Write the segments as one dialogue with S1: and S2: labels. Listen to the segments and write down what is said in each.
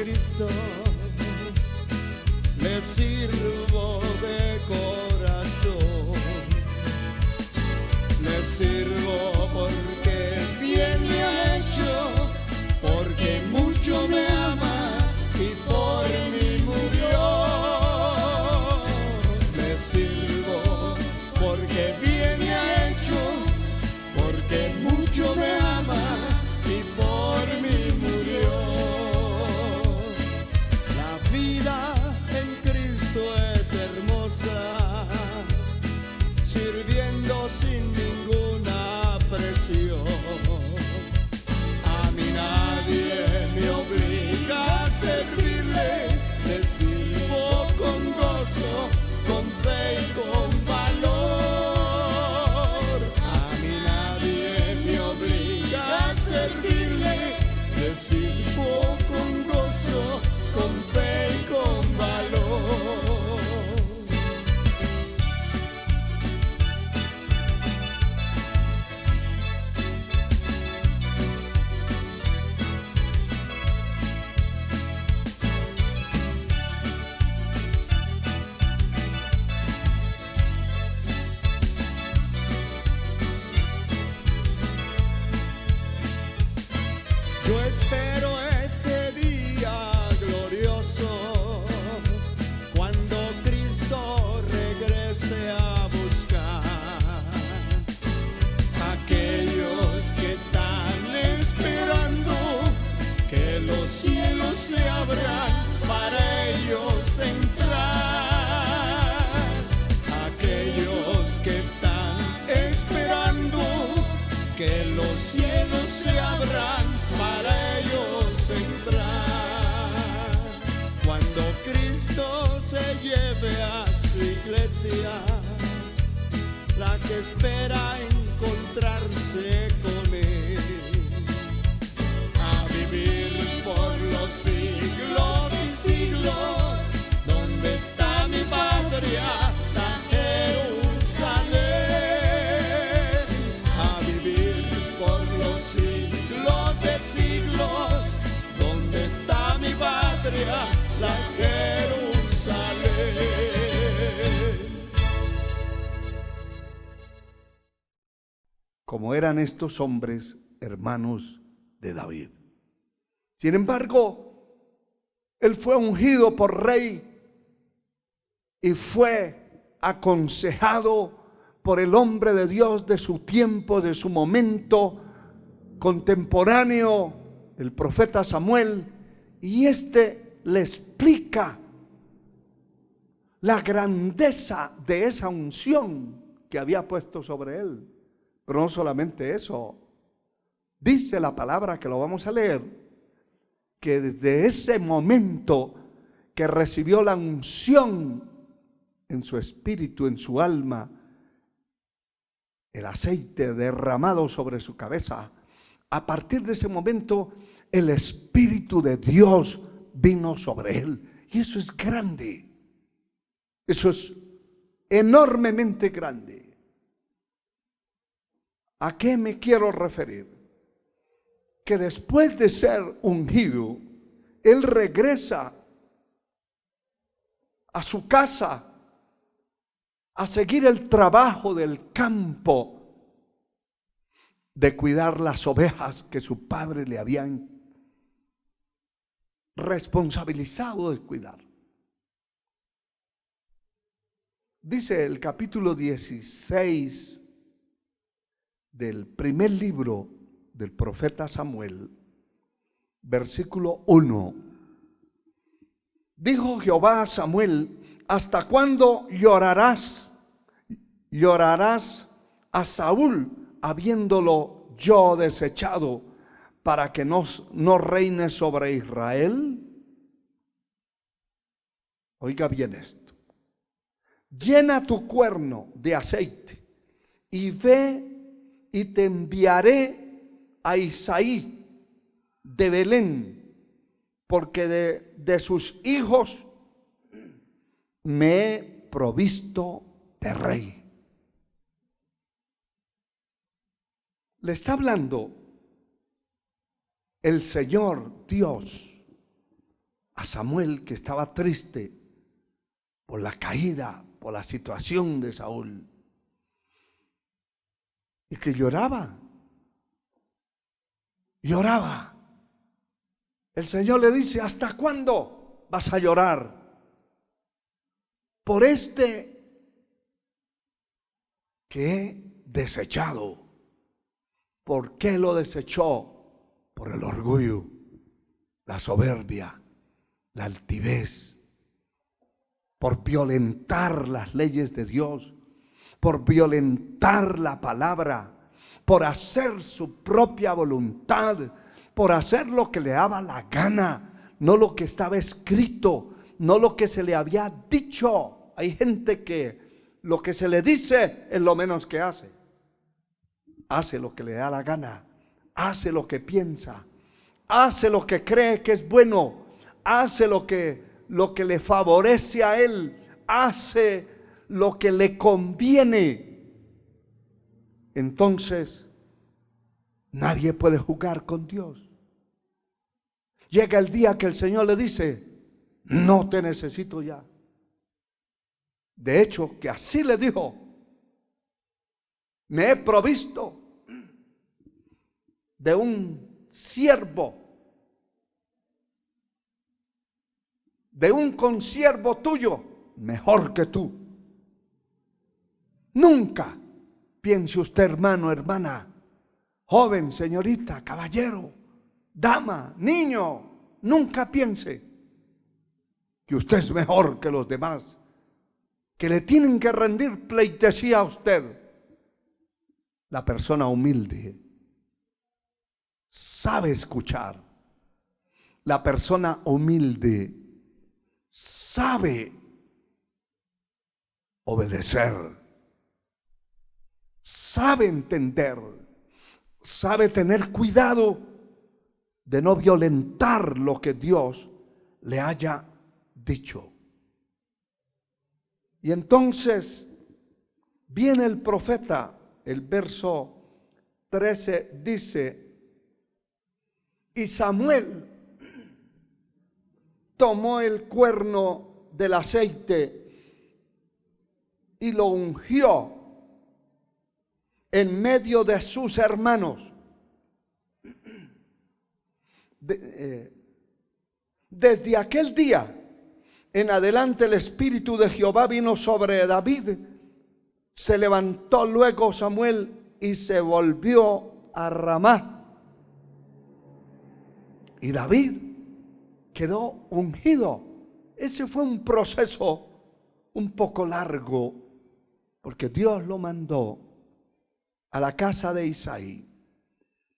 S1: Cristo, le sirvo de corazón, le sirvo porque bien me ha hecho, porque mucho me ama y por mí murió. Le sirvo porque bien me ha hecho, porque mucho me ama y por mí murió. La vida en Cristo es hermosa, sirviendo sin ninguna presión. A mí nadie me obliga a servirle, le sirvo con gozo, con fe y con valor. A mí nadie me obliga a servirle, le sirvo con gozo, con fe y con valor. Yo espero ese día glorioso, cuando Cristo regrese a buscar aquellos que están esperando que los cielos se abran para ellos entrar. Aquellos que están esperando que los cielos se abran para ellos entrar. Cuando Cristo se lleve a su iglesia, la que espera encontrarse con Él, a vivir por los siglos y siglos. ¿Dónde está mi patria? La Jerusalén. A vivir por los siglos de siglos. ¿Dónde está mi patria? La Jerusalén.
S2: Como eran estos hombres hermanos de David. Sin embargo, él fue ungido por rey y fue aconsejado por el hombre de Dios de su tiempo, de su momento contemporáneo, el profeta Samuel, y este le explica la grandeza de esa unción que había puesto sobre él. Pero no solamente eso, dice la palabra que lo vamos a leer, que desde ese momento que recibió la unción en su espíritu, en su alma, el aceite derramado sobre su cabeza, a partir de ese momento el Espíritu de Dios vino sobre él. Y eso es grande, eso es enormemente grande. ¿A qué me quiero referir? Que después de ser ungido, él regresa a su casa a seguir el trabajo del campo, de cuidar las ovejas que su padre le habían responsabilizado de cuidar. Dice el capítulo 16 del primer libro del profeta Samuel, versículo 1. Dijo Jehová a Samuel: ¿hasta cuándo llorarás a Saúl, habiéndolo yo desechado, para que no reine sobre Israel? Oiga bien esto. Llena tu cuerno de aceite y ve y te enviaré a Isaí de Belén, porque de sus hijos me he provisto de rey. Le está hablando el Señor Dios a Samuel, que estaba triste por la caída, por la situación de Saúl, y que lloraba. El Señor le dice: ¿hasta cuándo vas a llorar por este que he desechado? ¿Por qué lo desechó? Por el orgullo, la soberbia, la altivez, por violentar las leyes de Dios, por violentar la palabra, por hacer su propia voluntad, por hacer lo que le daba la gana, no lo que estaba escrito, no lo que se le había dicho. Hay gente que lo que se le dice es lo menos que hace. Hace lo que le da la gana, hace lo que piensa, hace lo que cree que es bueno, hace lo que le favorece a él, hace lo que le conviene. Entonces, nadie puede jugar con Dios. Llega el día que el Señor le dice: no te necesito ya. De hecho, que así le dijo: me he provisto de un siervo, de un consiervo tuyo, mejor que tú. Nunca piense usted, hermano, hermana, joven, señorita, caballero, dama, niño, nunca piense que usted es mejor que los demás, que le tienen que rendir pleitesía a usted. La persona humilde sabe escuchar. La persona humilde sabe obedecer, sabe entender, sabe tener cuidado de no violentar lo que Dios le haya dicho. Y entonces viene el profeta, el verso 13 dice: y Samuel tomó el cuerno del aceite y lo ungió en medio de sus hermanos. Desde aquel día en adelante el Espíritu de Jehová vino sobre David. Se levantó luego Samuel y se volvió a Ramá. Y David quedó ungido. Ese fue un proceso un poco largo, porque Dios lo mandó a la casa de Isaí,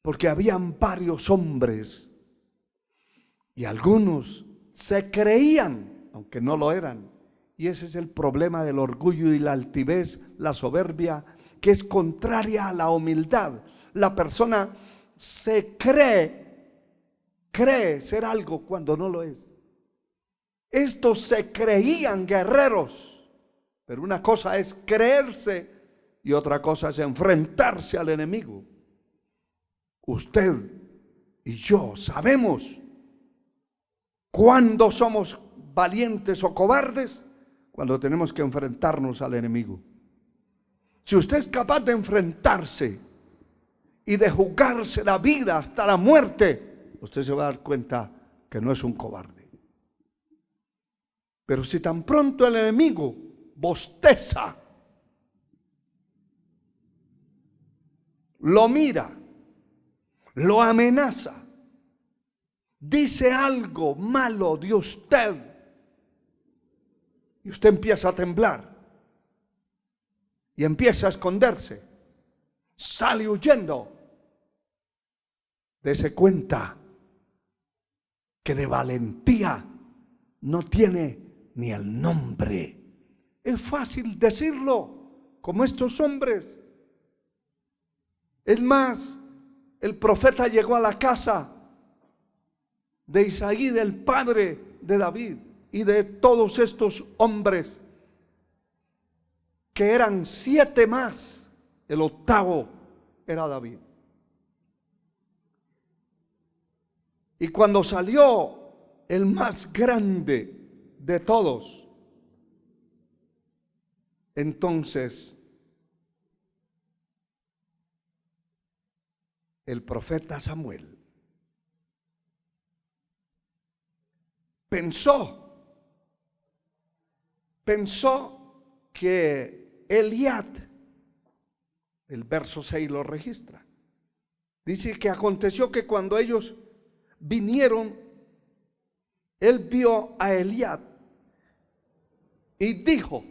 S2: porque habían varios hombres y algunos se creían, aunque no lo eran. Y ese es el problema del orgullo y la altivez, la soberbia, que es contraria a la humildad. La persona se cree ser algo cuando no lo es. Estos se creían guerreros, pero una cosa es creerse y otra cosa es enfrentarse al enemigo. Usted y yo sabemos cuándo somos valientes o cobardes, cuando tenemos que enfrentarnos al enemigo. Si usted es capaz de enfrentarse y de jugarse la vida hasta la muerte, usted se va a dar cuenta que no es un cobarde. Pero si tan pronto el enemigo bosteza, lo mira, lo amenaza, dice algo malo de usted, y usted empieza a temblar y empieza a esconderse, sale huyendo, dése cuenta que de valentía no tiene ni el nombre. Es fácil decirlo, como estos hombres. Es más, el profeta llegó a la casa de Isaí, del padre de David, y de todos estos hombres, que eran 7 más, el 8º era David. Y cuando salió el más grande de todos. Entonces, el profeta Samuel pensó que Eliab, el verso 6 lo registra, dice que aconteció que cuando ellos vinieron, él vio a Eliab y dijo,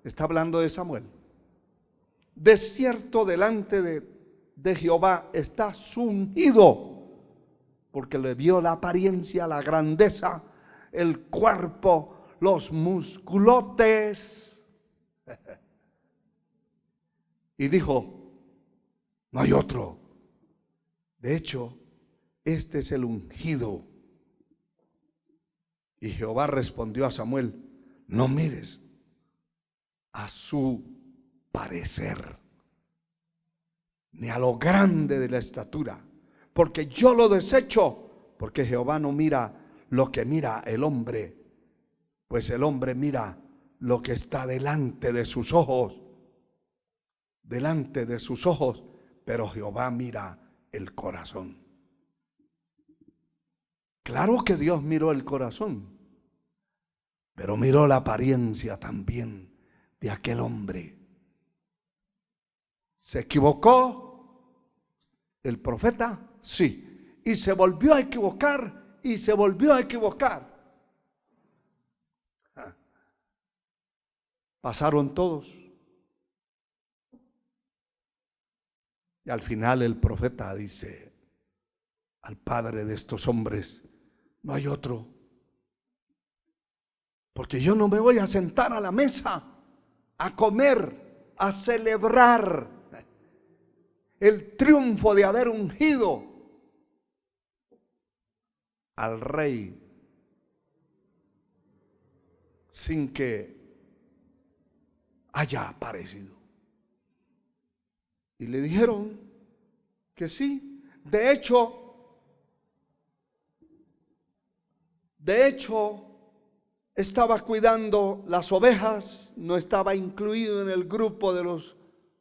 S2: está hablando de Samuel, de cierto delante de Jehová está su ungido, porque le vio la apariencia, la grandeza, el cuerpo, los musculotes. Y dijo, no hay otro. De hecho, este es el ungido. Y Jehová respondió a Samuel, no mires a su parecer, ni a lo grande de la estatura, porque yo lo desecho, porque Jehová no mira lo que mira el hombre, pues el hombre mira lo que está delante de sus ojos, pero Jehová mira el corazón. Claro que Dios miró el corazón, pero miró la apariencia también de aquel hombre. ¿Se equivocó el profeta? Sí. Y se volvió a equivocar y se volvió a equivocar. Pasaron todos. Y al final el profeta dice al padre de estos hombres, no hay otro. Porque yo no me voy a sentar a la mesa a comer, a celebrar el triunfo de haber ungido al rey sin que haya aparecido. Y le dijeron que sí. De hecho, estaba cuidando las ovejas, no estaba incluido en el grupo de los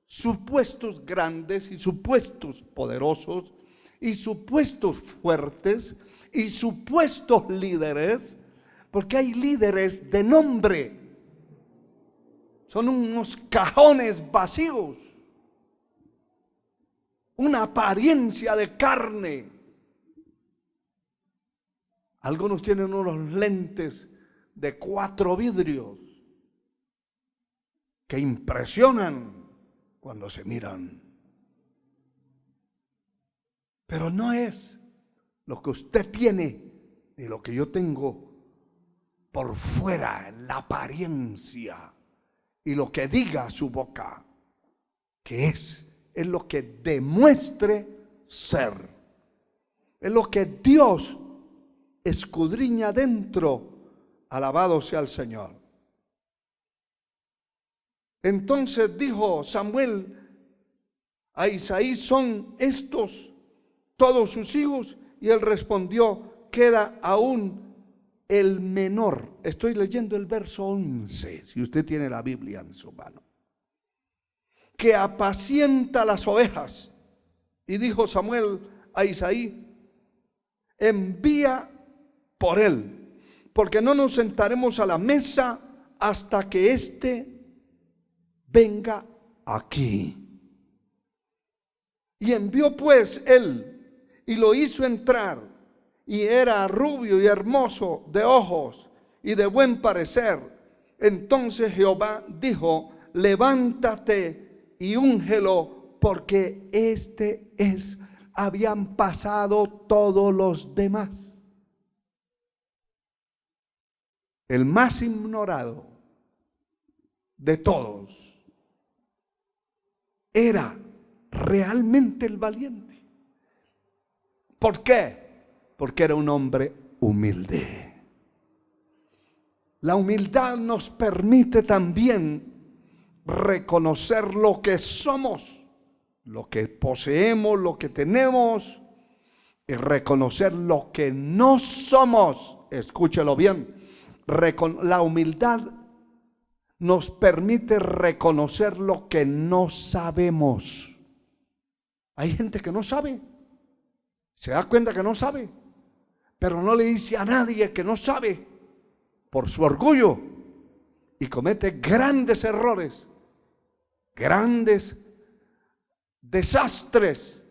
S2: supuestos grandes y supuestos poderosos y supuestos fuertes y supuestos líderes, porque hay líderes de nombre, son unos cajones vacíos, una apariencia de carne. Algunos tienen unos lentes de 4 vidrios que impresionan cuando se miran, pero no es lo que usted tiene ni lo que yo tengo por fuera, la apariencia y lo que diga su boca, que es lo que demuestre ser, es lo que Dios escudriña dentro. Alabado sea el Señor. Entonces dijo Samuel a Isaí, ¿son estos todos sus hijos? Y él respondió, queda aún el menor. Estoy leyendo el verso 11, si usted tiene la Biblia en su mano. Que apacienta las ovejas. Y dijo Samuel a Isaí, envía por él, porque no nos sentaremos a la mesa hasta que éste venga aquí. Y envió pues él y lo hizo entrar, y era rubio y hermoso de ojos y de buen parecer. Entonces Jehová dijo, levántate y úngelo, porque este es. Habían pasado todos los demás. El más ignorado de todos era realmente el valiente. ¿Por qué? Porque era un hombre humilde. La humildad nos permite también reconocer lo que somos, lo que poseemos, lo que tenemos, y reconocer lo que no somos. Escúchelo bien. La humildad nos permite reconocer lo que no sabemos. Hay gente que no sabe. Se da cuenta que no sabe, pero no le dice a nadie que no sabe por su orgullo y comete grandes errores, grandes desastres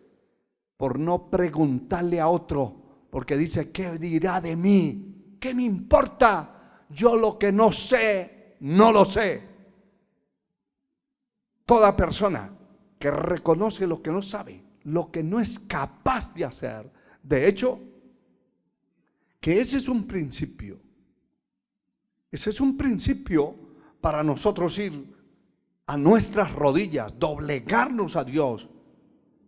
S2: por no preguntarle a otro, porque dice: ¿qué dirá de mí? ¿Qué me importa? Yo lo que no sé, no lo sé. Toda persona que reconoce lo que no sabe, lo que no es capaz de hacer, de hecho, que ese es un principio. Ese es un principio para nosotros ir a nuestras rodillas, doblegarnos a Dios,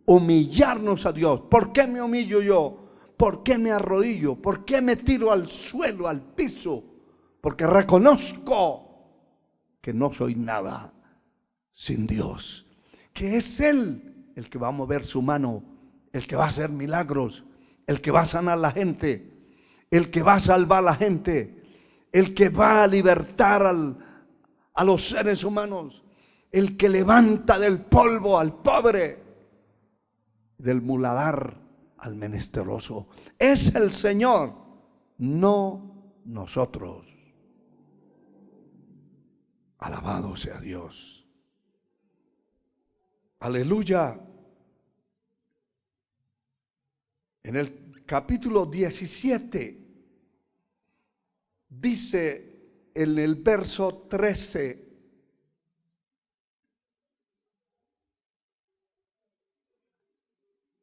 S2: humillarnos a Dios. ¿Por qué me humillo yo? ¿Por qué me arrodillo? ¿Por qué me tiro al suelo, al piso? Porque reconozco que no soy nada sin Dios, que es Él el que va a mover su mano, el que va a hacer milagros, el que va a sanar a la gente, el que va a salvar a la gente, el que va a libertar a los seres humanos, el que levanta del polvo al pobre, del muladar al menesteroso. Es el Señor, no nosotros. Alabado sea Dios. Aleluya. En el capítulo 17 dice en el verso 13: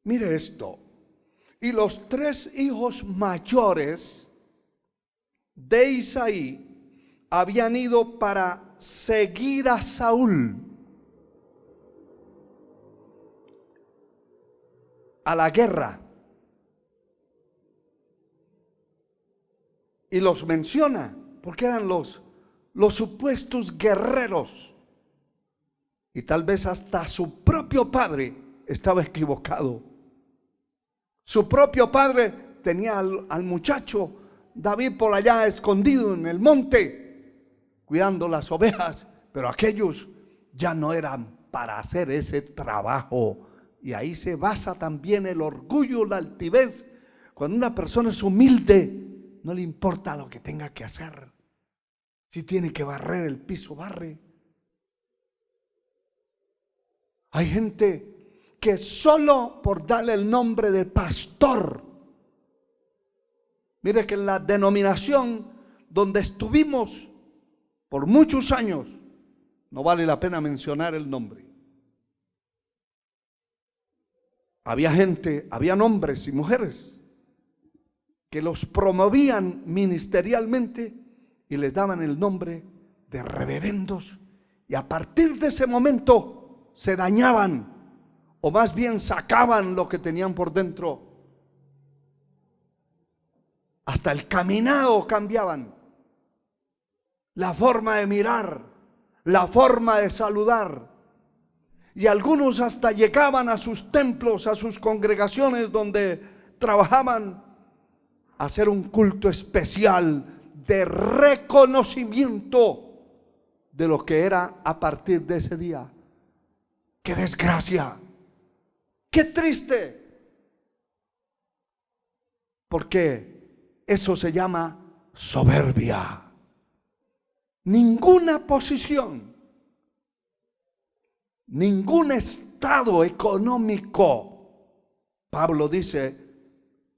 S2: mire esto. Y los 3 hijos mayores de Isaí habían ido para seguir a Saúl a la guerra. Y los menciona porque eran los supuestos guerreros. Y tal vez hasta su propio padre estaba equivocado. Su propio padre tenía al muchacho David por allá escondido en el monte, cuidando las ovejas, pero aquellos ya no eran para hacer ese trabajo. Y ahí se basa también el orgullo, la altivez. Cuando una persona es humilde, no le importa lo que tenga que hacer. Si tiene que barrer el piso, barre. Hay gente que solo por darle el nombre de pastor. Mire que en la denominación donde estuvimos por muchos años, no vale la pena mencionar el nombre. Había gente, habían hombres y mujeres que los promovían ministerialmente y les daban el nombre de reverendos, y a partir de ese momento se dañaban, o más bien sacaban lo que tenían por dentro. Hasta el caminado cambiaban, la forma de mirar, la forma de saludar. Y algunos hasta llegaban a sus templos, a sus congregaciones donde trabajaban, a hacer un culto especial de reconocimiento de lo que era a partir de ese día. ¡Qué desgracia! ¡Qué triste! Porque eso se llama soberbia. Ninguna posición, ningún estado económico. Pablo dice: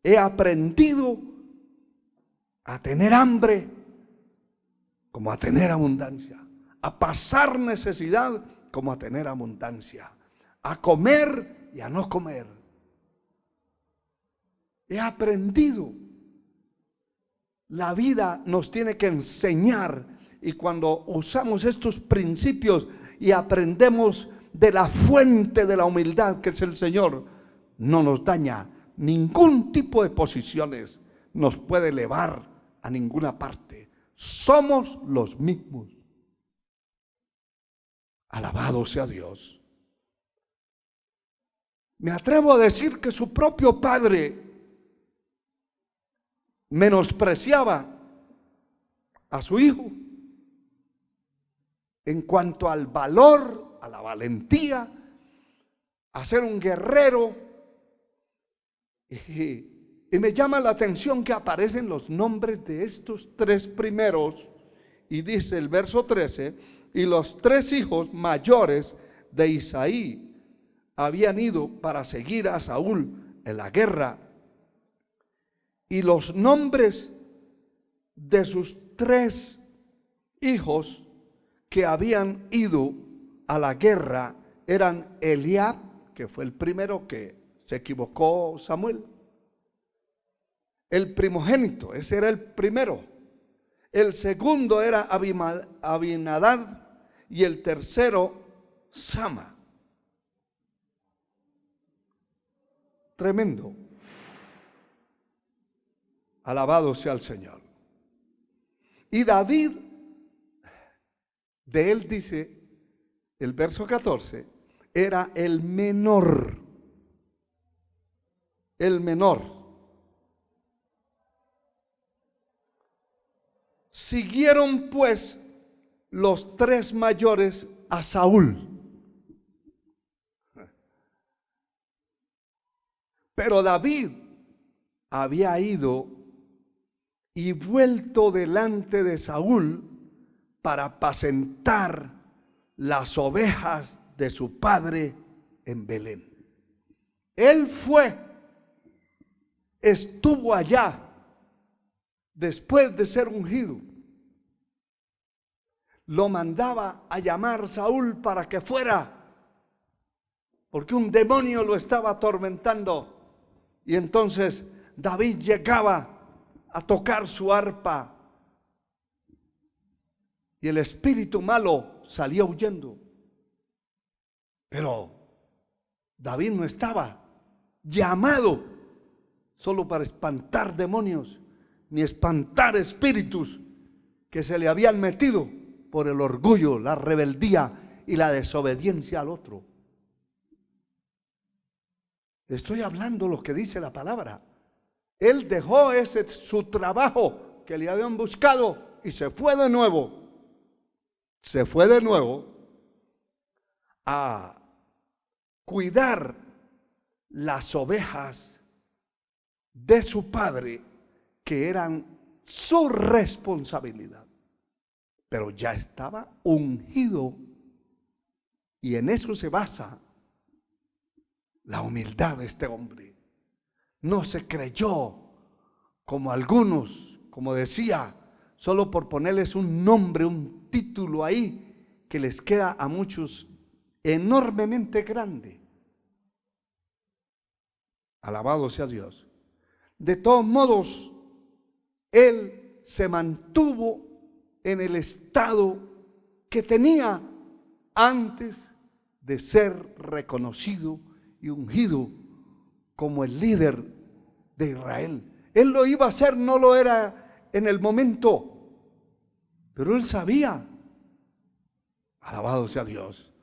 S2: he aprendido a tener hambre como a tener abundancia, a pasar necesidad como a tener abundancia, a comer y a no comer. He aprendido. La vida nos tiene que enseñar, y cuando usamos estos principios y aprendemos de la fuente de la humildad, que es el Señor, no nos daña. Ningún tipo de posiciones nos puede elevar a ninguna parte. Somos los mismos. Alabado sea Dios. Me atrevo a decir que su propio padre menospreciaba a su hijo en cuanto al valor, a la valentía, a ser un guerrero. Y me llama la atención que aparecen los nombres de estos tres primeros. Y dice el verso 13, y los tres hijos mayores de Isaí habían ido para seguir a Saúl en la guerra. Y los nombres de sus tres hijos que habían ido a la guerra eran Eliab, que fue el primero que se equivocó Samuel. El primogénito, ese era el primero. El segundo era Abinadab y el tercero Sama. Tremendo. Alabado sea el Señor. Y David, de él dice el verso 14, era el menor. El menor. Siguieron pues los tres mayores a Saúl. Pero David había ido y vuelto delante de Saúl para apacentar las ovejas de su padre en Belén. Él estuvo allá después de ser ungido. Lo mandaba a llamar Saúl para que fuera, porque un demonio lo estaba atormentando. Y entonces David llegaba a tocar su arpa y el espíritu malo salía huyendo. Pero David no estaba llamado solo para espantar demonios, ni espantar espíritus que se le habían metido por el orgullo, la rebeldía y la desobediencia al otro. Estoy hablando lo que dice la palabra. Él dejó su trabajo que le habían buscado y se fue de nuevo. Se fue de nuevo a cuidar las ovejas de su padre, que eran su responsabilidad. Pero ya estaba ungido, y en eso se basa la humildad de este hombre. No se creyó como algunos, como decía, solo por ponerles un nombre, un título ahí, que les queda a muchos enormemente grande. Alabado sea Dios. De todos modos, él se mantuvo en el estado que tenía antes de ser reconocido y ungido como el líder de Israel. Él lo iba a hacer, no lo era en el momento, pero él sabía. Alabado sea Dios.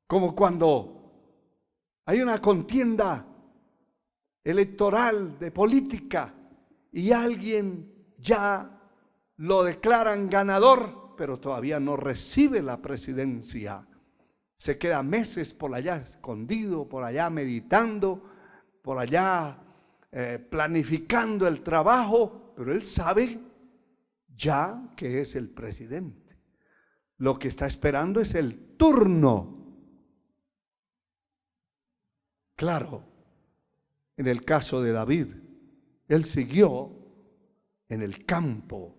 S2: Como cuando hay una contienda electoral, de política, y alguien ya lo declaran ganador, pero todavía no recibe la presidencia. Se queda meses por allá escondido, por allá meditando, por allá planificando el trabajo, pero él sabe ya que es el presidente. Lo que está esperando es el turno. Claro, en el caso de David, él siguió en el campo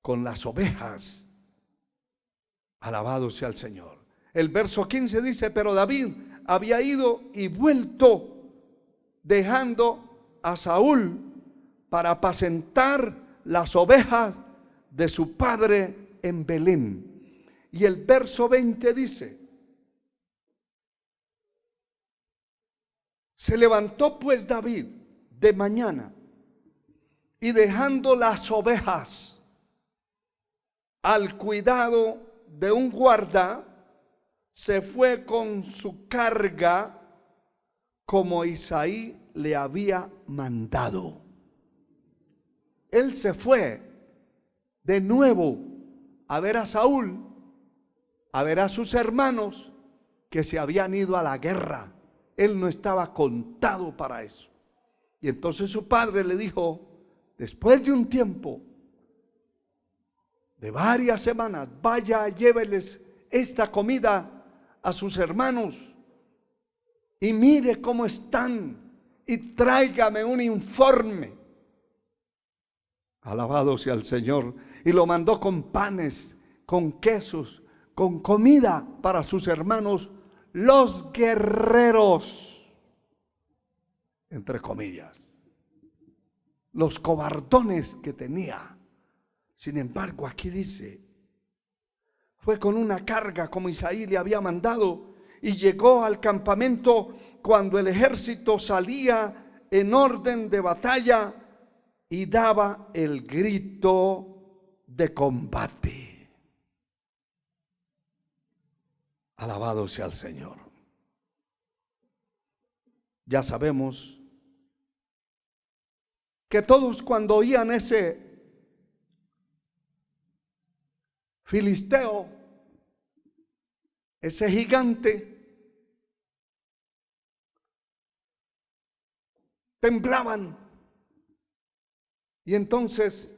S2: con las ovejas. Alabado sea el Señor. El verso 15 dice, pero David había ido y vuelto dejando a Saúl para apacentar las ovejas de su padre en Belén. Y el verso 20 dice, se levantó pues David de mañana y dejando las ovejas al cuidado de un guarda, se fue con su carga como Isaí le había mandado. él se fue de nuevo a ver a Saúl, a ver a sus hermanos que se habían ido a la guerra. Él no estaba contado para eso. Y entonces su padre le dijo, después de un tiempo, de varias semanas, vaya, lléveles esta comida a sus hermanos y mire cómo están y tráigame un informe. Alabado sea el Señor. Y lo mandó con panes, con quesos, con comida para sus hermanos, los guerreros, entre comillas, los cobardones que tenía. Sin embargo, aquí dice, fue con una carga como Isaí le había mandado y llegó al campamento cuando el ejército salía en orden de batalla y daba el grito de combate. Alabado sea el Señor. Ya sabemos que todos cuando oían ese filisteo, ese gigante, temblaban. Y entonces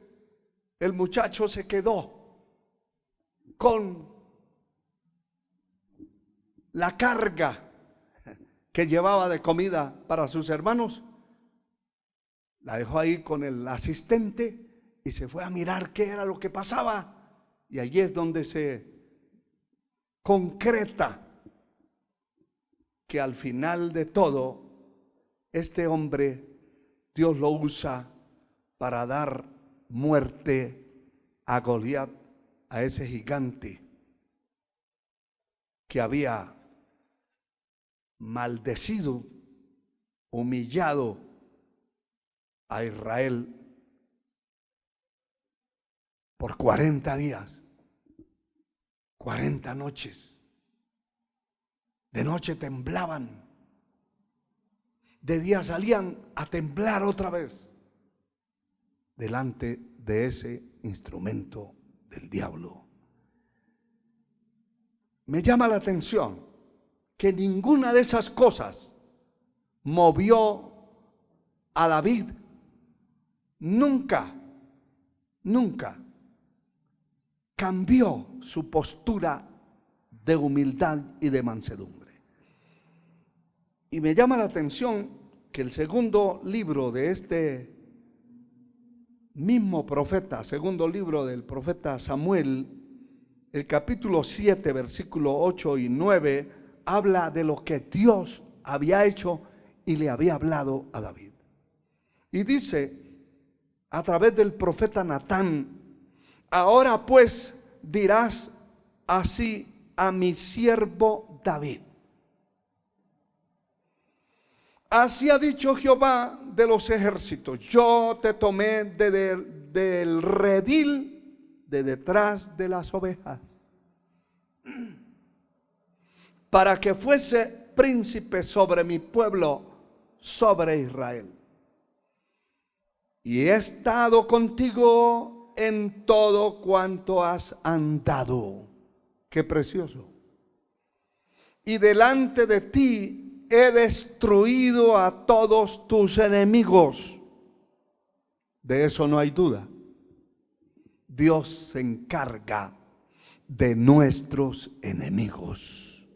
S2: el muchacho se quedó con la carga que llevaba de comida para sus hermanos. La dejó ahí con el asistente y se fue a mirar qué era lo que pasaba. Y allí es donde se concreta que al final de todo, este hombre, Dios lo usa para dar muerte a Goliat, a ese gigante que había maldecido, humillado a Israel por 40 días, 40 noches. De noche temblaban, de día salían a temblar otra vez delante de ese instrumento del diablo. Me llama la atención que ninguna de esas cosas movió a David. Nunca cambió su postura de humildad y de mansedumbre. Y me llama la atención que el segundo libro de este mismo profeta, segundo libro del profeta Samuel, el capítulo 7, versículo 8 y 9, habla de lo que Dios había hecho y le había hablado a David. Y dice, a través del profeta Natán, ahora pues dirás así a mi siervo David. Así ha dicho Jehová de los ejércitos, yo te tomé del redil de detrás de las ovejas, para que fuese príncipe sobre mi pueblo, sobre Israel. Y he estado contigo en todo cuanto has andado. Qué precioso. Y delante de ti he destruido a todos tus enemigos. De eso no hay duda. Dios se encarga de nuestros enemigos.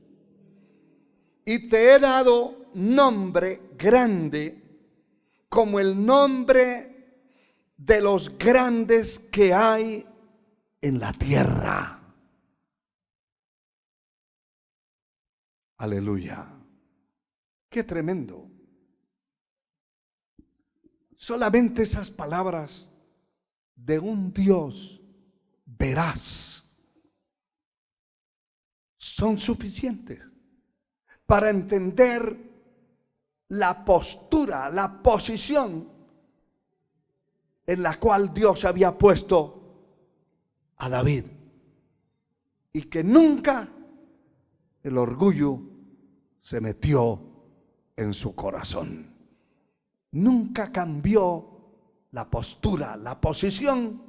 S2: Y te he dado nombre grande, como el nombre de los grandes que hay en la tierra. Aleluya. Qué tremendo. Solamente esas palabras de un Dios veraz son suficientes para entender la postura, la posición en la cual Dios había puesto a David, y que nunca el orgullo se metió en su corazón. Nunca cambió la postura, la posición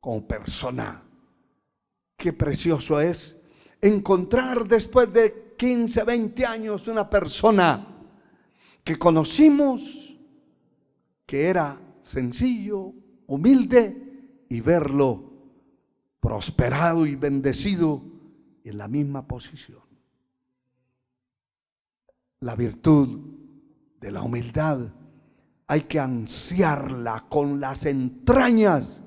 S2: como persona. Qué precioso es encontrar después de 15, 20 años una persona que conocimos, que era sencillo, humilde, y verlo prosperado y bendecido en la misma posición. La virtud de la humildad hay que ansiarla con las entrañas,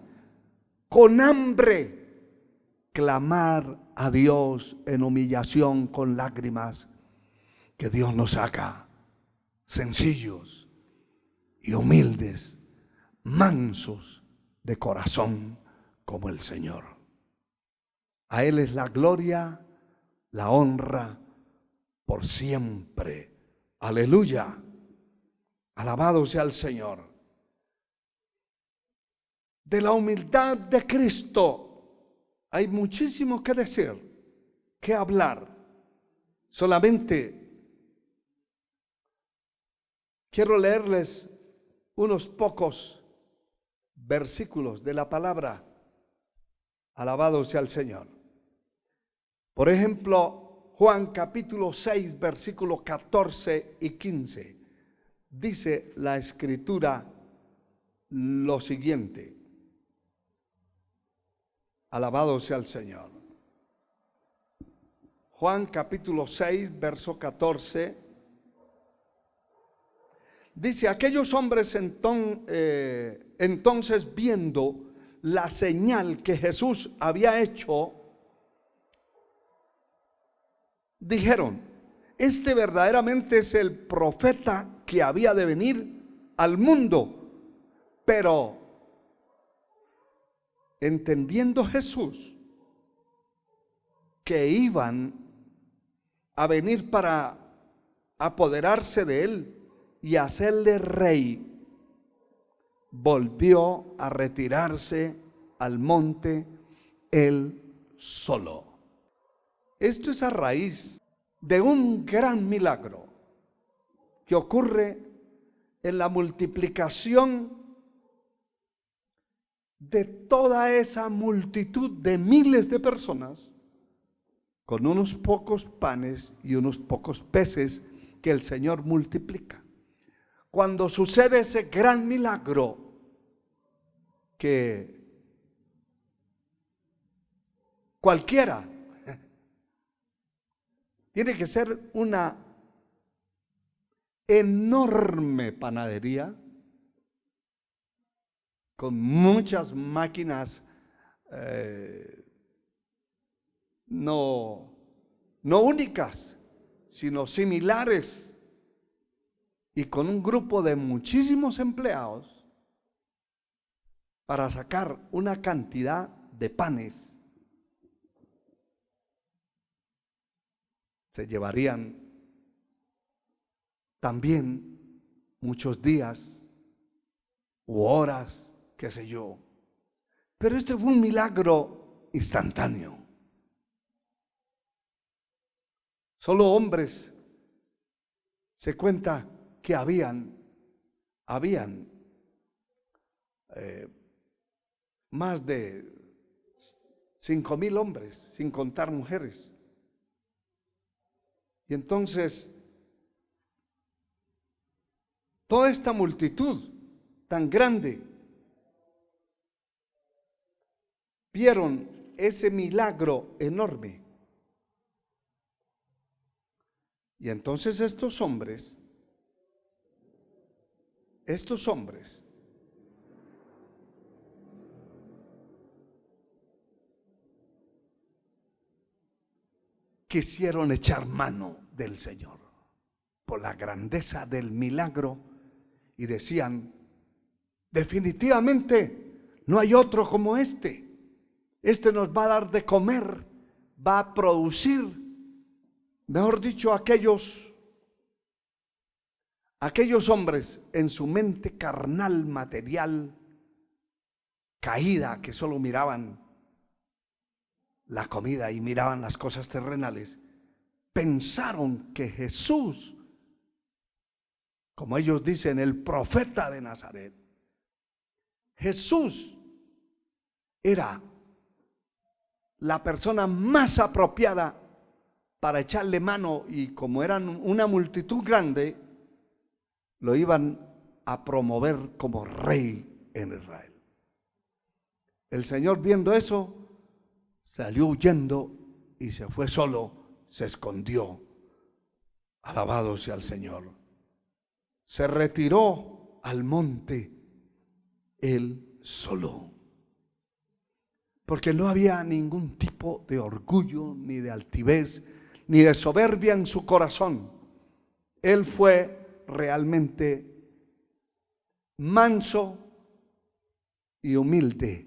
S2: con hambre, clamar a Dios en humillación con lágrimas, que Dios nos haga sencillos y humildes, mansos de corazón como el Señor. A Él es la gloria, la honra por siempre. Aleluya. Alabado sea el Señor. De la humildad de Cristo hay muchísimo que decir, que hablar. Solamente quiero leerles unos pocos versículos de la palabra. Alabado sea el Señor. Por ejemplo, Juan capítulo 6, versículos 14 y 15. Dice la Escritura lo siguiente. Alabado sea el Señor. Juan capítulo 6, verso 14. Dice, aquellos hombres entonces viendo la señal que Jesús había hecho, dijeron, este verdaderamente es el profeta que había de venir al mundo. Pero entendiendo Jesús que iban a venir para apoderarse de él y hacerle rey, volvió a retirarse al monte él solo. Esto es a raíz de un gran milagro que ocurre en la multiplicación de toda esa multitud de miles de personas con unos pocos panes y unos pocos peces que el Señor multiplica. Cuando sucede ese gran milagro que cualquiera tiene que ser una enorme panadería con muchas máquinas no únicas, sino similares, y con un grupo de muchísimos empleados para sacar una cantidad de panes. Se llevarían también muchos días u horas, qué sé yo. Pero este fue un milagro instantáneo. Solo hombres, se cuenta que habían más de 5,000 hombres, sin contar mujeres. Y entonces, toda esta multitud tan grande vieron ese milagro enorme. Y entonces estos hombres quisieron echar mano del Señor por la grandeza del milagro y decían, definitivamente no hay otro como este. Este nos va a dar de comer, va a producir, mejor dicho, aquellos hombres en su mente carnal, material, caída, que solo miraban la comida y miraban las cosas terrenales, pensaron que Jesús, como ellos dicen, el profeta de Nazaret, Jesús era la persona más apropiada para echarle mano, y como eran una multitud grande, lo iban a promover como rey en Israel. El Señor, viendo eso, salió huyendo y se fue solo, se escondió. Alabado sea el Señor. Se retiró al monte él solo, porque no había ningún tipo de orgullo, ni de altivez, ni de soberbia en su corazón. Él fue realmente manso y humilde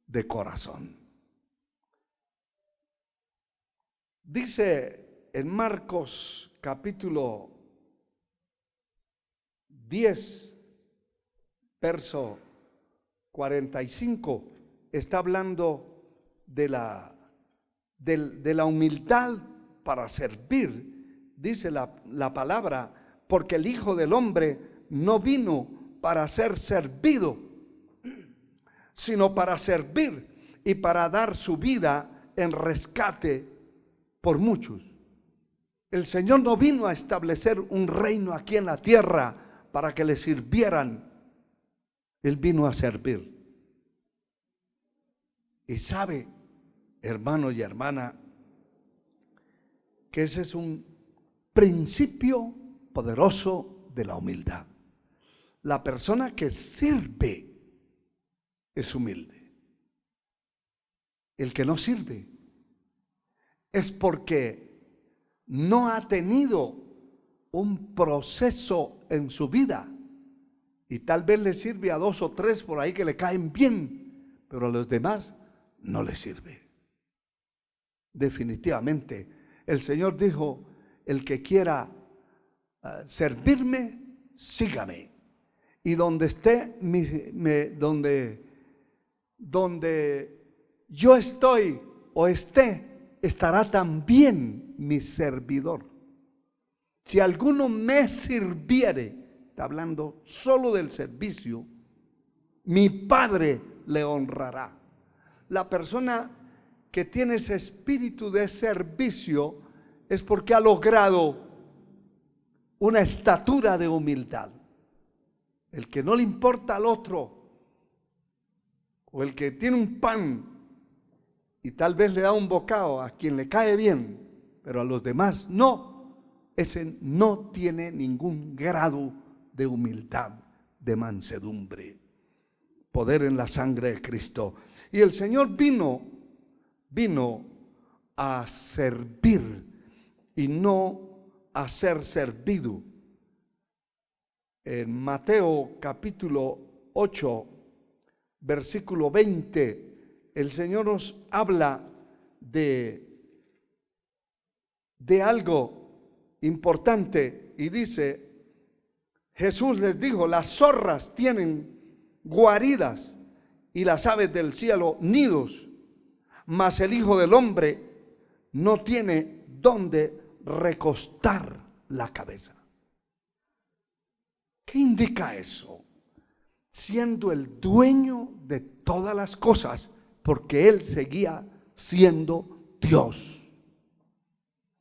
S2: de corazón. Dice en Marcos capítulo 10, verso 45, está hablando de la humildad para servir. Dice la palabra, porque el Hijo del Hombre no vino para ser servido, sino para servir y para dar su vida en rescate por muchos. El Señor no vino a establecer un reino aquí en la tierra para que le sirvieran. Él vino a servir. Y sabe, hermano y hermana, que ese es un principio poderoso de la humildad. La persona que sirve es humilde. El que no sirve es porque no ha tenido un proceso en su vida, y tal vez le sirve a 2 o 3 por ahí que le caen bien, pero a los demás no le sirve. Definitivamente, el Señor dijo: el que quiera servirme, sígame. Y donde esté, donde yo estoy o esté, estará también mi servidor. Si alguno me sirviere, está hablando solo del servicio, mi Padre le honrará. La persona que tiene ese espíritu de servicio es porque ha logrado una estatura de humildad. El que no le importa al otro, o el que tiene un pan y tal vez le da un bocado a quien le cae bien, pero a los demás no, ese no tiene ningún grado de humildad, de mansedumbre. Poder en la sangre de Cristo. Y el Señor vino a servir y no a ser servido. En Mateo capítulo 8, versículo 20, el Señor nos habla de algo importante y dice: Jesús les dijo: las zorras tienen guaridas y las aves del cielo nidos, mas el Hijo del Hombre no tiene dónde recostar la cabeza. ¿Qué indica eso? Siendo el dueño de todas las cosas, porque Él seguía siendo Dios,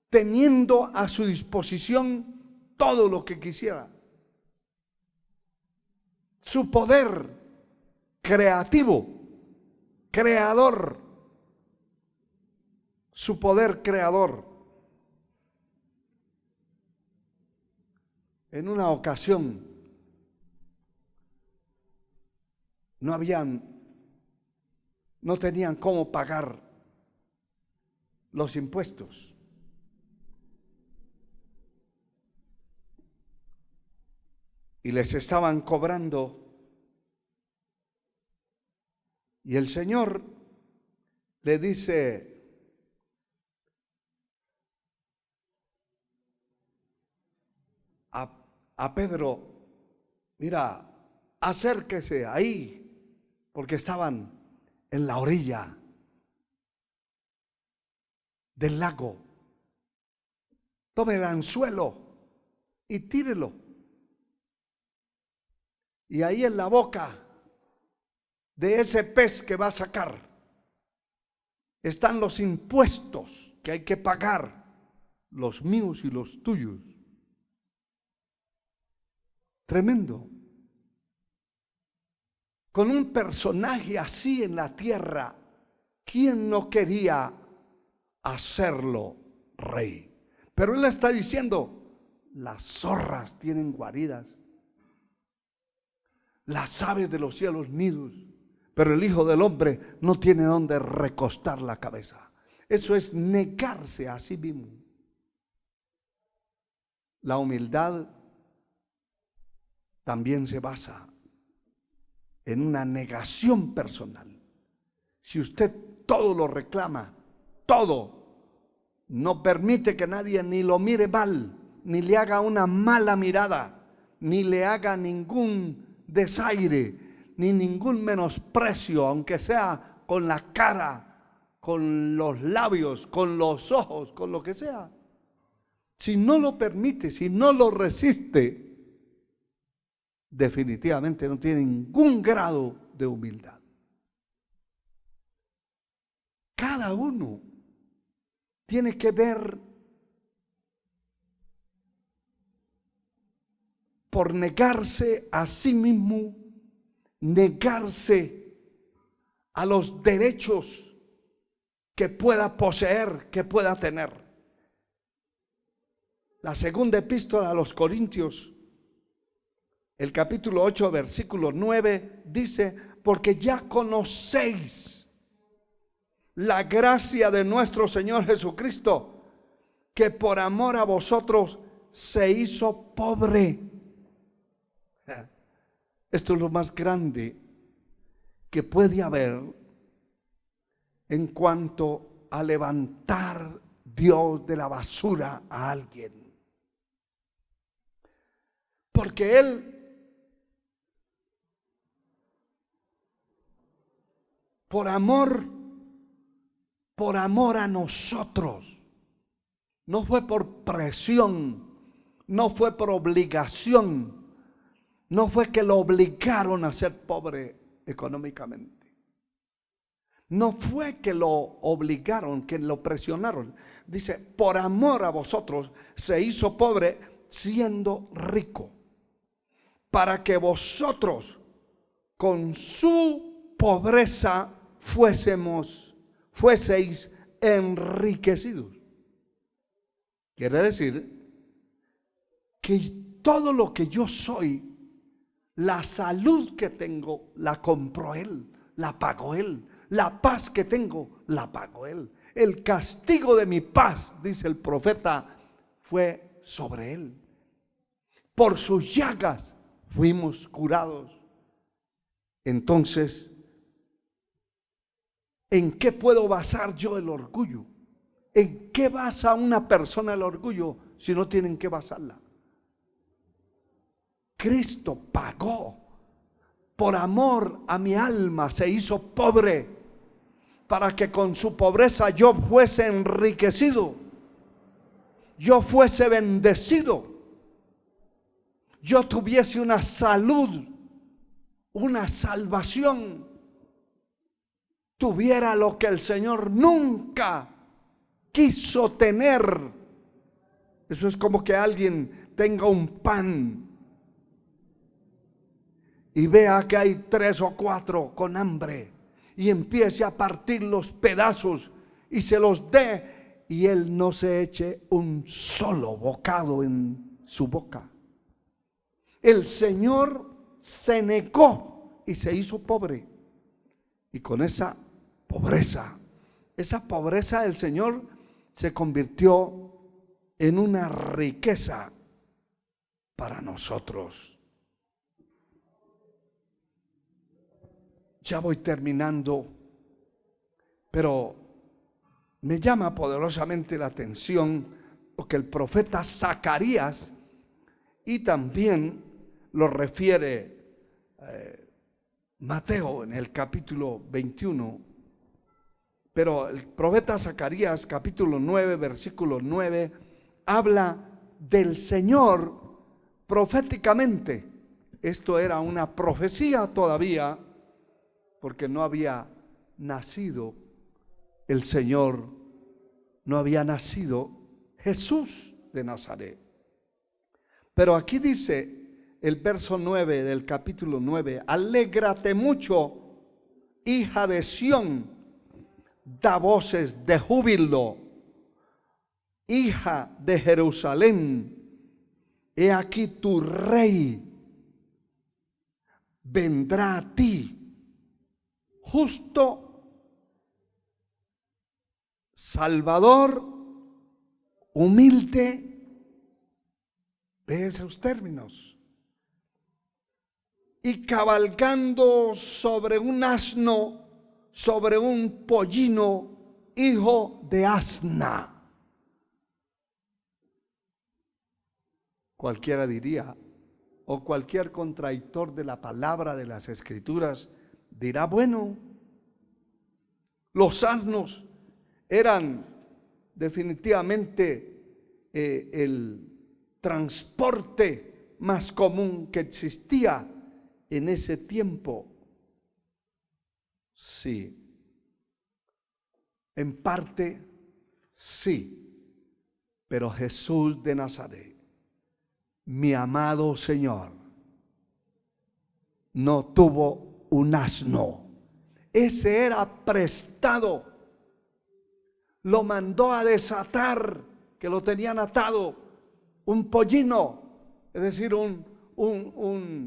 S2: teniendo a su disposición todo lo que quisiera. Su poder creativo, creador, su poder creador. En una ocasión no tenían cómo pagar los impuestos. Y les estaban cobrando. Y el Señor le dice: a Pedro, mira, acérquese ahí, porque estaban en la orilla del lago. Tome el anzuelo y tírelo. Y ahí en la boca de ese pez que va a sacar están los impuestos que hay que pagar, los míos y los tuyos. Tremendo. Con un personaje así en la tierra, ¿quién no quería hacerlo rey? Pero él está diciendo, las zorras tienen guaridas, las aves de los cielos nidos, pero el Hijo del Hombre no tiene donde recostar la cabeza. Eso es negarse a sí mismo. La humildad también se basa en una negación personal. Si usted todo lo reclama, todo, no permite que nadie ni lo mire mal, ni le haga una mala mirada, ni le haga ningún desaire, ni ningún menosprecio, aunque sea con la cara, con los labios, con los ojos, con lo que sea. Si no lo permite, si no lo resiste, definitivamente no tiene ningún grado de humildad. Cada uno tiene que ver por negarse a sí mismo, negarse a los derechos que pueda poseer, que pueda tener. La segunda epístola a los Corintios, el capítulo 8, versículo 9, dice, porque ya conocéis la gracia de nuestro Señor Jesucristo, que por amor a vosotros se hizo pobre. Esto es lo más grande que puede haber en cuanto a levantar Dios de la basura a alguien. Porque Él, por amor a nosotros, no fue por presión, no fue por obligación, no fue que lo obligaron a ser pobre económicamente, no fue que lo obligaron, que lo presionaron. Dice, por amor a vosotros se hizo pobre siendo rico, para que vosotros con su pobreza fueseis enriquecidos. Quiere decir que todo lo que yo soy, la salud que tengo, la compró Él, la pagó Él. La paz que tengo, la pagó Él. El castigo de mi paz, dice el profeta, fue sobre Él. Por sus llagas fuimos curados. Entonces, ¿en qué puedo basar yo el orgullo? ¿En qué basa una persona el orgullo si no tienen que basarla? Cristo pagó. Por amor a mi alma se hizo pobre, para que con su pobreza yo fuese enriquecido, yo fuese bendecido, yo tuviese una salud, una salvación, tuviera lo que el Señor nunca quiso tener. Eso es como que alguien tenga un pan y vea que hay 3 o 4 con hambre y empiece a partir los pedazos y se los dé, y él no se eche un solo bocado en su boca. El Señor se negó y se hizo pobre, y con esa pobreza el Señor se convirtió en una riqueza para nosotros. Ya voy terminando, pero me llama poderosamente la atención lo que el profeta Zacarías, y también lo refiere Mateo en el capítulo 21, pero el profeta Zacarías capítulo 9, versículo 9, habla del Señor proféticamente. Esto era una profecía todavía, porque no había nacido el Señor, no había nacido Jesús de Nazaret. Pero aquí dice el verso 9 del capítulo 9: alégrate mucho, hija de Sión, da voces de júbilo, hija de Jerusalén, he aquí tu rey vendrá a ti, justo, Salvador, humilde. Ve esos términos. Y cabalgando sobre un asno, sobre un pollino, hijo de asna. Cualquiera diría, o cualquier contradictor de la palabra de las Escrituras dirá, bueno, los asnos eran definitivamente el transporte más común que existía en ese tiempo. Sí, en parte sí, pero Jesús de Nazaret, mi amado Señor, no tuvo un asno. Ese era prestado. Lo mandó a desatar, que lo tenían atado, un pollino, es decir, un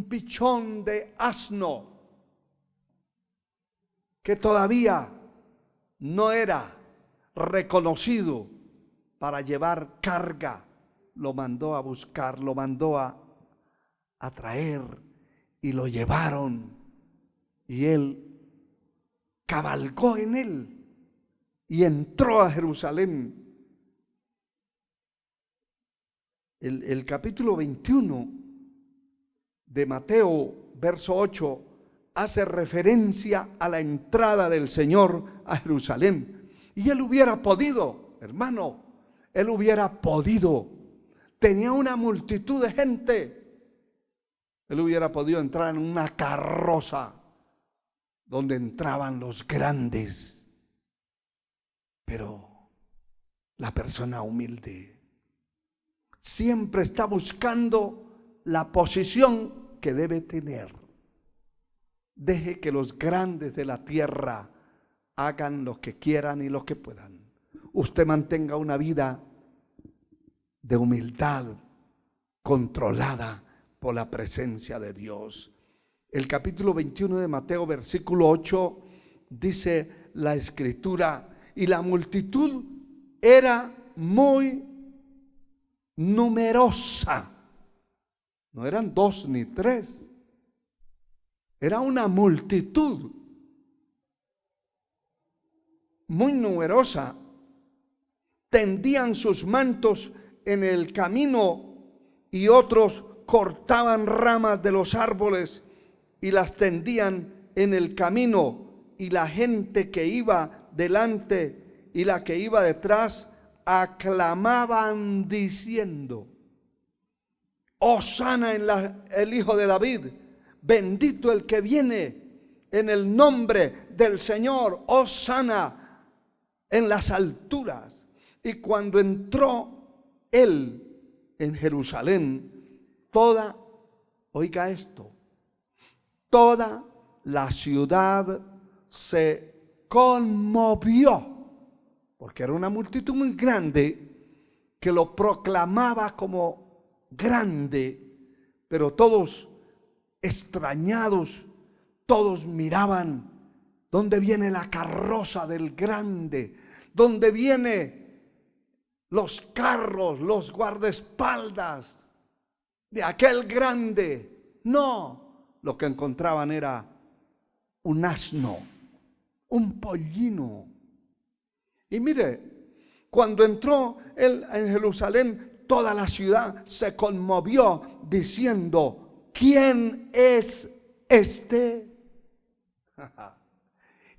S2: pichón de asno, que todavía no era reconocido para llevar carga. Lo mandó a buscar, lo mandó a traer, y lo llevaron, y él cabalgó en él y entró a Jerusalén. El capítulo 21 de Mateo, verso 8, hace referencia a la entrada del Señor a Jerusalén. Y él hubiera podido, hermano, él hubiera podido. Tenía una multitud de gente. Él hubiera podido entrar en una carroza donde entraban los grandes. Pero la persona humilde siempre está buscando la posición que debe tener. Deje que los grandes de la tierra hagan lo que quieran y lo que puedan. Usted mantenga una vida de humildad, controlada por la presencia de Dios. El capítulo 21 de Mateo, versículo 8, dice la Escritura: y la multitud era muy numerosa. No eran 2 ni 3. Era una multitud muy numerosa. Tendían sus mantos en el camino, y otros cortaban ramas de los árboles y las tendían en el camino. Y la gente que iba delante y la que iba detrás aclamaban diciendo: Hosana en el Hijo de David, bendito el que viene en el nombre del Señor, hosana en las alturas. Y cuando entró él en Jerusalén, oiga esto, toda la ciudad se conmovió, porque era una multitud muy grande que lo proclamaba como grande, pero todos extrañados, todos miraban: ¿dónde viene la carroza del grande? ¿Dónde vienen los carros, los guardaespaldas de aquel grande? No, lo que encontraban era un asno, un pollino. Y mire, cuando entró él en Jerusalén, toda la ciudad se conmovió diciendo: ¿quién es este?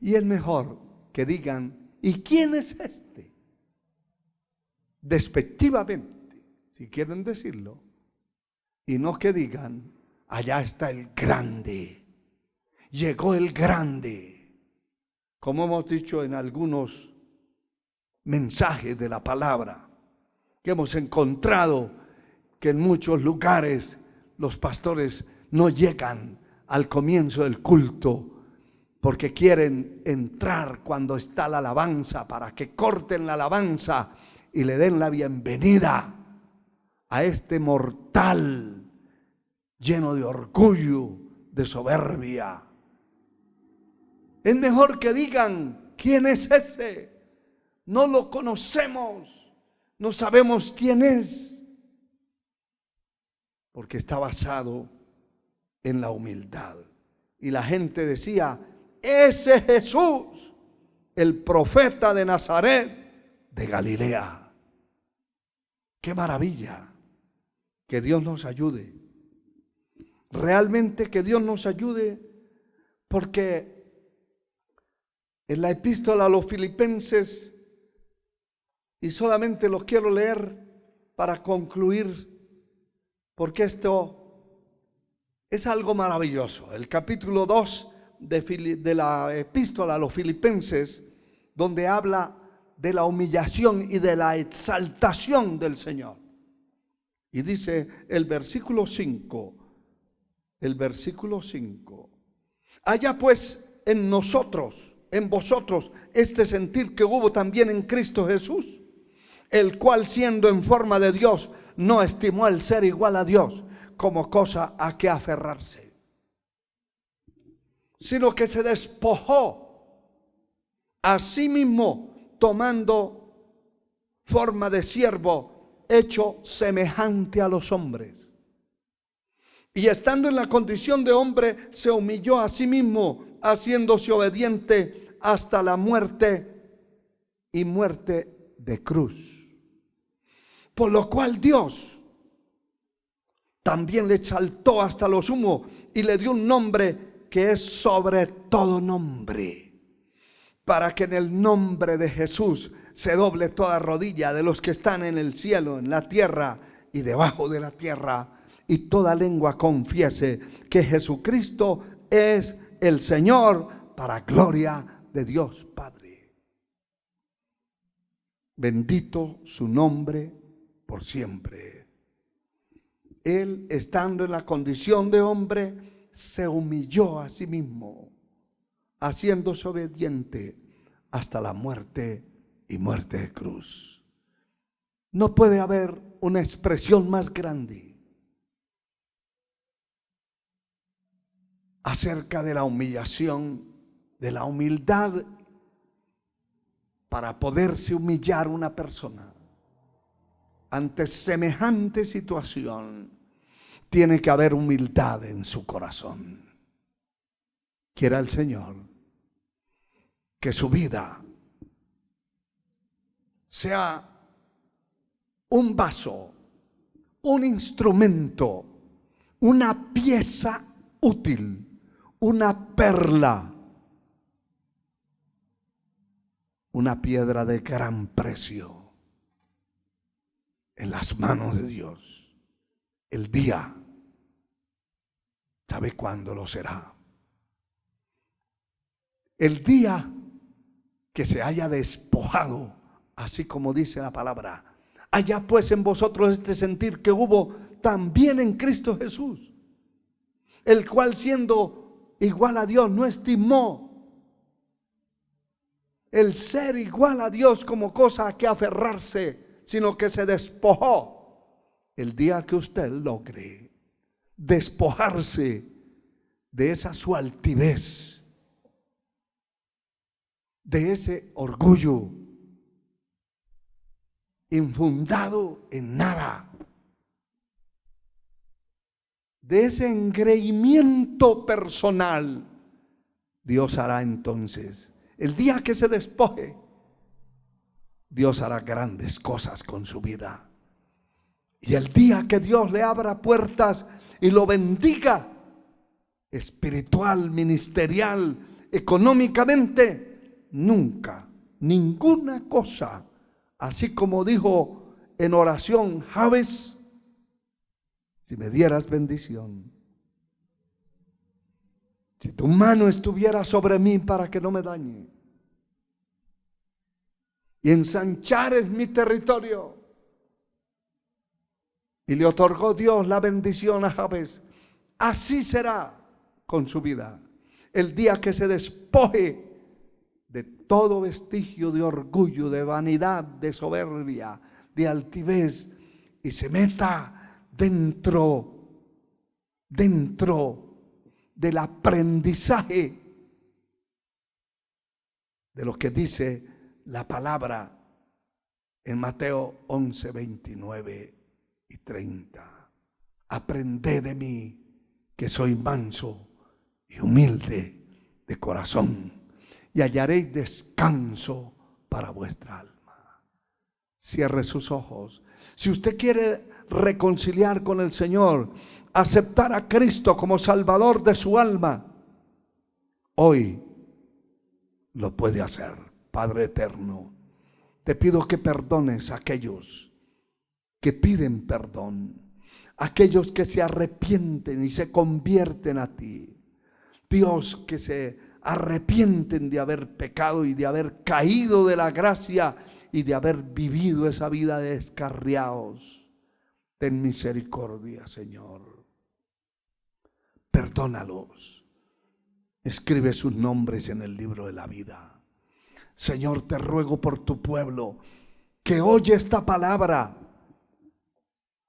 S2: Y es mejor que digan: ¿y quién es este? Despectivamente, si quieren decirlo, y no que digan: allá está el grande, llegó el grande. Como hemos dicho en algunos mensajes de la palabra, que hemos encontrado que en muchos lugares los pastores no llegan al comienzo del culto porque quieren entrar cuando está la alabanza, para que corten la alabanza y le den la bienvenida a este mortal lleno de orgullo, de soberbia. Es mejor que digan: ¿quién es ese? No lo conocemos, no sabemos quién es, porque está basado en la humildad. Y la gente decía: ese Jesús, el profeta de Nazaret de Galilea. ¡Qué maravilla! Que Dios nos ayude. Realmente que Dios nos ayude, porque en la epístola a los Filipenses, y solamente lo quiero leer para concluir, porque esto es algo maravilloso. El capítulo 2 de la epístola a los Filipenses, donde habla de la humillación y de la exaltación del Señor. Y dice el versículo 5, haya pues en nosotros, en vosotros, este sentir que hubo también en Cristo Jesús, el cual siendo en forma de Dios, no estimó el ser igual a Dios como cosa a que aferrarse, sino que se despojó a sí mismo, tomando forma de siervo, hecho semejante a los hombres. Y estando en la condición de hombre, se humilló a sí mismo, haciéndose obediente hasta la muerte, y muerte de cruz. Por lo cual Dios también le exaltó hasta lo sumo y le dio un nombre que es sobre todo nombre, para que en el nombre de Jesús se doble toda rodilla de los que están en el cielo, en la tierra y debajo de la tierra, y toda lengua confiese que Jesucristo es el Señor, para gloria de Dios Padre. Bendito su nombre por siempre. Él, estando en la condición de hombre, se humilló a sí mismo, haciéndose obediente hasta la muerte y muerte de cruz. No puede haber una expresión más grande acerca de la humillación, de la humildad, para poderse humillar una persona. Ante semejante situación, tiene que haber humildad en su corazón. Quiera el Señor que su vida sea un vaso, un instrumento, una pieza útil, una perla, una piedra de gran precio en las manos de Dios. El día, ¿sabe cuándo lo será? El día que se haya despojado, así como dice la palabra. Haya pues en vosotros este sentir que hubo también en Cristo Jesús, el cual siendo igual a Dios no estimó el ser igual a Dios como cosa a que aferrarse, sino que se despojó. El día que usted logre despojarse de esa su altivez, de ese orgullo infundado en nada, de ese engreimiento personal, Dios hará entonces, el día que se despoje, Dios hará grandes cosas con su vida. Y el día que Dios le abra puertas y lo bendiga, espiritual, ministerial, económicamente, nunca, ninguna cosa, así como dijo en oración Jabes, si me dieras bendición, Si tu mano estuviera sobre mí para que no me dañe, y ensanchares mi territorio. Y le otorgó Dios la bendición a Jabes. Así será con su vida. El día que se despoje de todo vestigio de orgullo, de vanidad, de soberbia, de altivez, y se meta dentro del aprendizaje de lo que dice la palabra en Mateo 11, 29 y 30. Aprended de mí, que soy manso y humilde de corazón, y hallaréis descanso para vuestra alma. Cierre sus ojos. Si usted quiere reconciliar con el Señor, aceptar a Cristo como Salvador de su alma, hoy lo puede hacer. Padre eterno, te pido que perdones a aquellos que piden perdón, aquellos que se arrepienten y se convierten a ti. Dios, que se arrepienten de haber pecado y de haber caído de la gracia y de haber vivido esa vida de descarriados. Ten misericordia, Señor. Perdónalos. Escribe sus nombres en el libro de la vida. Señor, te ruego por tu pueblo que oye esta palabra.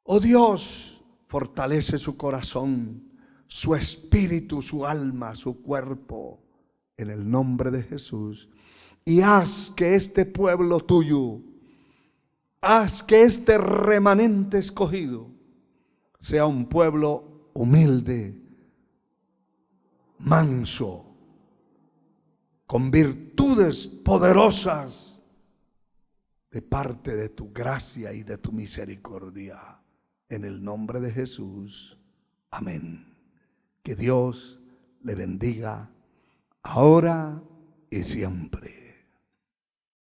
S2: Oh Dios, fortalece su corazón, su espíritu, su alma, su cuerpo, en el nombre de Jesús. Y haz que este pueblo tuyo, haz que este remanente escogido sea un pueblo humilde, manso, con virtudes poderosas de parte de tu gracia y de tu misericordia. En el nombre de Jesús. Amén. Que Dios le bendiga ahora y siempre.